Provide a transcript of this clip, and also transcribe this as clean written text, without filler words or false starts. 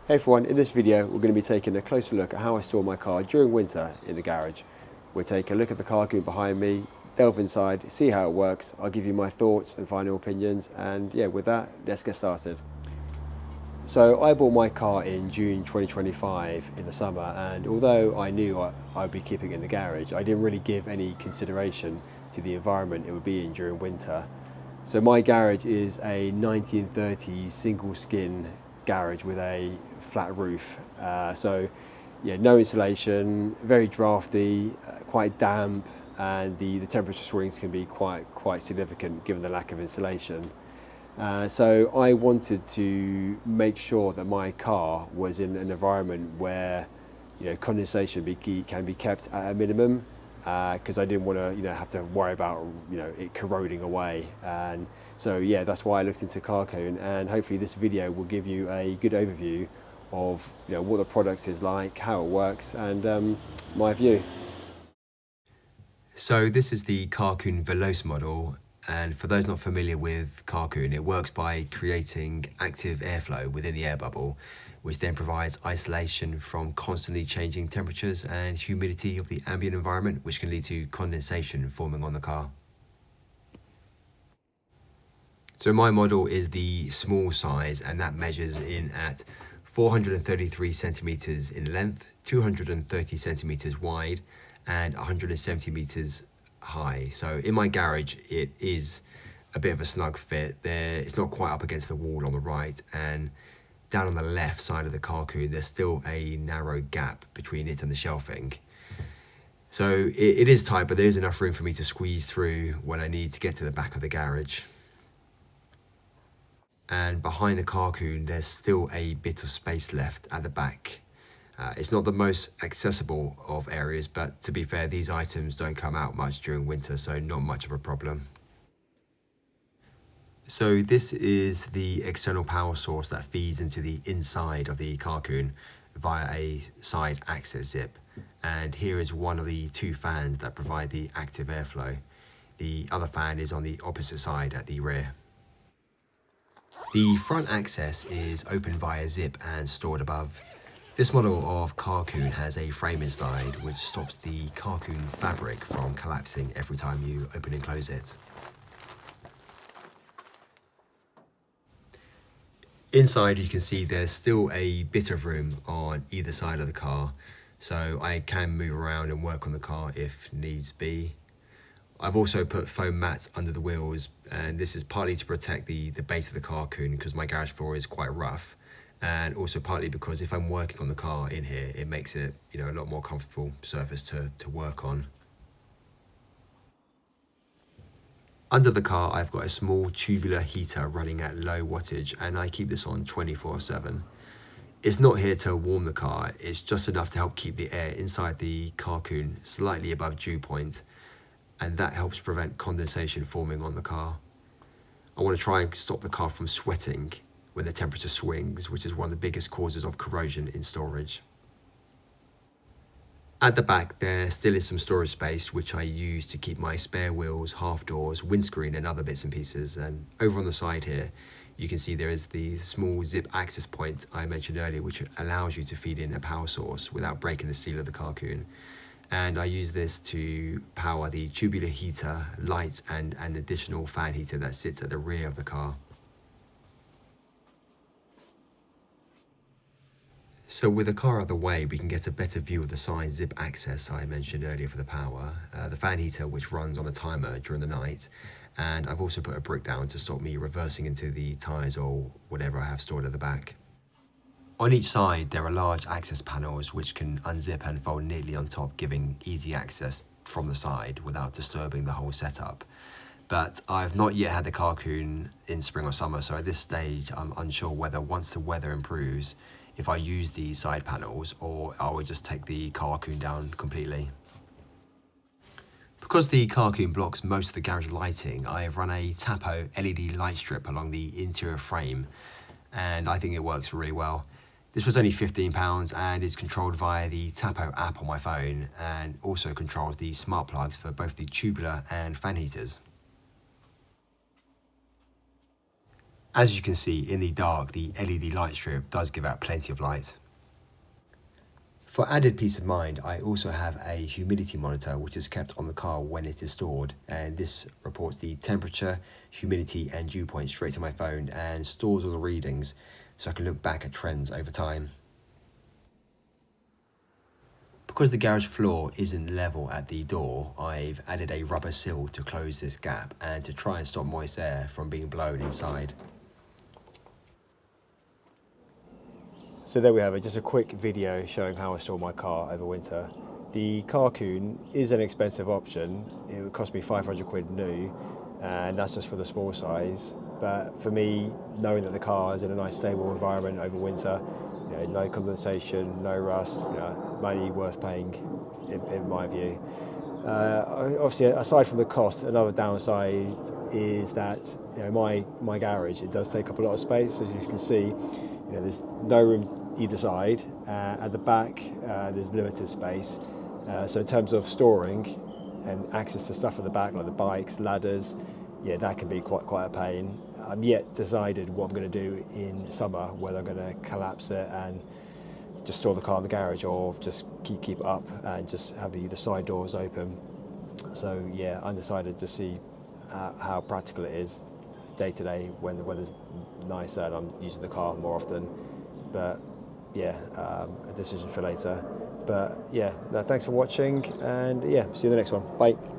Hey everyone, in this video we're going to be taking a closer look at how I store my car during winter in the garage. We'll take a look at the Carcoon behind me, delve inside, see how it works. I'll give you my thoughts and final opinions, and yeah, with that, let's get started. So I bought my car in June 2025 in the summer, and although I knew I'd be keeping it in the garage, I didn't really give any consideration to the environment it would be in during winter. So my garage is a 1930s single skin garage with a flat roof. So yeah, no insulation, very drafty, quite damp, and the temperature swings can be quite significant given the lack of insulation. So I wanted to make sure that my car was in an environment where condensation can be kept at a minimum, because I didn't want to have to worry about it corroding away. And so yeah, that's why I looked into Carcoon, and hopefully this video will give you a good overview of what the product is like, how it works, and my view. So this is the Carcoon Veloce model, and for those not familiar with Carcoon, it works by creating active airflow within the air bubble, which then provides isolation from constantly changing temperatures and humidity of the ambient environment, which can lead to condensation forming on the car. So my model is the small size, and that measures in at 433 centimeters in length, 230 centimeters wide, and 170 meters high. So in my garage, it is a bit of a snug fit. It's not quite up against the wall on the right, and down on the left side of the Carcoon, there's still a narrow gap between it and the shelving. So it is tight, but there is enough room for me to squeeze through when I need to get to the back of the garage. And behind the Carcoon, there's still a bit of space left at the back. It's not the most accessible of areas, but to be fair, these items don't come out much during winter, so not much of a problem. So this is the external power source that feeds into the inside of the Carcoon via a side access zip. And here is one of the two fans that provide the active airflow. The other fan is on the opposite side at the rear. The front access is open via zip and stored above. This model of Carcoon has a frame inside which stops the Carcoon fabric from collapsing every time you open and close it. Inside, you can see there's still a bit of room on either side of the car, so I can move around and work on the car if needs be. I've also put foam mats under the wheels, and this is partly to protect the base of the Carcoon because my garage floor is quite rough, and also partly because if I'm working on the car in here, it makes it a lot more comfortable surface to work on. Under the car, I've got a small tubular heater running at low wattage, and I keep this on 24/7. It's not here to warm the car, it's just enough to help keep the air inside the Carcoon slightly above dew point, and that helps prevent condensation forming on the car. I want to try and stop the car from sweating when the temperature swings, which is one of the biggest causes of corrosion in storage. At the back, there still is some storage space which I use to keep my spare wheels, half doors, windscreen and other bits and pieces. And over on the side here, you can see there is the small zip access point I mentioned earlier, which allows you to feed in a power source without breaking the seal of the Carcoon. And I use this to power the tubular heater, lights and an additional fan heater that sits at the rear of the car. So with the car out of the way, we can get a better view of the side zip access I mentioned earlier for the power, the fan heater which runs on a timer during the night, and I've also put a brick down to stop me reversing into the tyres or whatever I have stored at the back. On each side there are large access panels which can unzip and fold neatly on top, giving easy access from the side without disturbing the whole setup. But I've not yet had the Carcoon in spring or summer, so at this stage I'm unsure whether once the weather improves, if I use these side panels or I will just take the Carcoon down completely. Because the Carcoon blocks most of the garage lighting, I have run a Tapo LED light strip along the interior frame, and I think it works really well. This was only £15 and is controlled via the Tapo app on my phone, and also controls the smart plugs for both the tubular and fan heaters. As you can see in the dark, the LED light strip does give out plenty of light. For added peace of mind, I also have a humidity monitor which is kept on the car when it is stored, and this reports the temperature, humidity and dew point straight to my phone and stores all the readings so I can look back at trends over time. Because the garage floor isn't level at the door, I've added a rubber seal to close this gap and to try and stop moist air from being blown inside. So there we have it, just a quick video showing how I store my car over winter. The Carcoon is an expensive option. It would cost me 500 quid new, and that's just for the small size. But for me, knowing that the car is in a nice stable environment over winter, no condensation, no rust, money worth paying in my view. Obviously, aside from the cost, another downside is that my garage, it does take up a lot of space. As you can see, there's no room either side. At the back, there's limited space. So in terms of storing and access to stuff at the back, like the bikes, ladders, that can be quite a pain. I'm yet decided what I'm going to do in summer, whether I'm going to collapse it and just store the car in the garage, or just keep it up and just have the side doors open. So yeah, undecided to see how practical it is day to day when the weather's nicer and I'm using the car more often. But yeah, a decision for later. But yeah, no, thanks for watching, and yeah, see you in the next one. Bye.